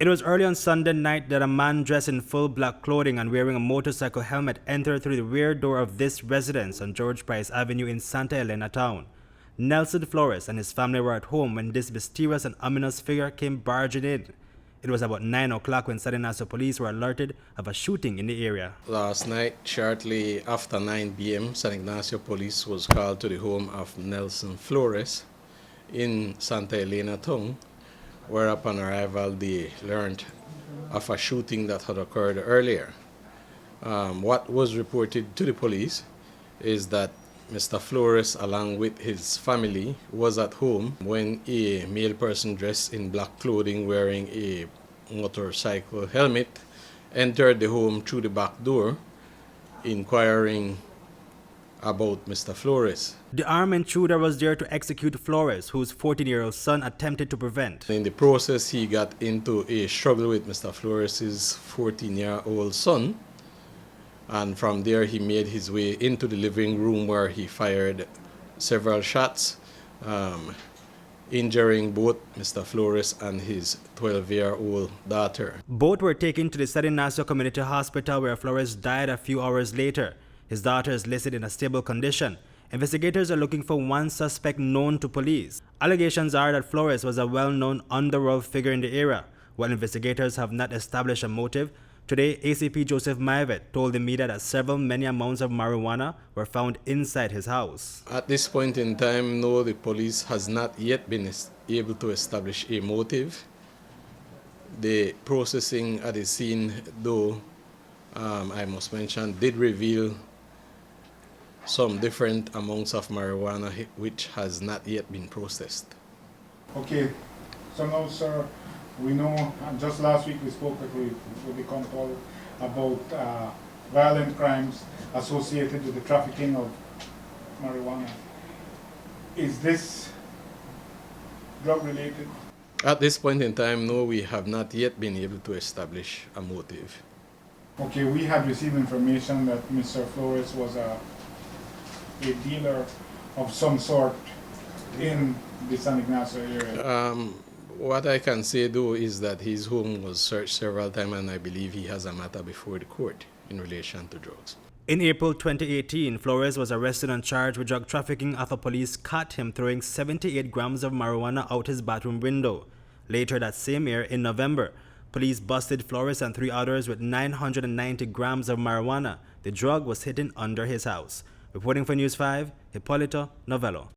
It was early on Sunday night that a man dressed in full black clothing and wearing a motorcycle helmet entered through the rear door of this residence on George Price Avenue in Santa Elena town. Nelson Flores and his family were at home when this mysterious and ominous figure came barging in. It was about 9 o'clock when Santa Elena police were alerted of a shooting in the area. Last night, shortly after 9 p.m., San Ignacio police was called to the home of Nelson Flores in Santa Elena town, where upon arrival they learned of a shooting that had occurred earlier. What was reported to the police is that Mr. Flores, along with his family, was at home when a male person dressed in black clothing wearing a motorcycle helmet entered the home through the back door, inquiring about Mr. Flores. The armed intruder was there to execute Flores, whose 14-year-old son attempted to prevent. In the process, he got into a struggle with Mr. Flores' 14-year-old son, and from there he made his way into the living room where he fired several shots, injuring both Mr. Flores and his 12-year-old daughter. Both were taken to the San Ignacio Community Hospital where Flores died a few hours later. His daughter is listed in a stable condition. Investigators are looking for one suspect known to police. Allegations are that Flores was a well-known underworld figure in the area. While investigators have not established a motive, today ACP Joseph Maivet told the media that many amounts of marijuana were found inside his house. At this point in time, no, the police has not yet been able to establish a motive. The processing at the scene, though, I must mention, did reveal some different amounts of marijuana which has not yet been processed. Okay, so now, sir, we know, just last week we spoke with the control about violent crimes associated with the trafficking of marijuana. Is this drug related? At this point in time, no, we have not yet been able to establish a motive. Okay, we have received information that Mr. Flores was a dealer of some sort in the San Ignacio area. What I can say, though, is that his home was searched several times, and I believe he has a matter before the court in relation to drugs. In April 2018, Flores was arrested on charge with drug trafficking after police caught him throwing 78 grams of marijuana out his bathroom window. Later that same year, in November, police busted Flores and 3 others with 990 grams of marijuana. The drug was hidden under his house. Reporting for News 5, Hipolito Novelo.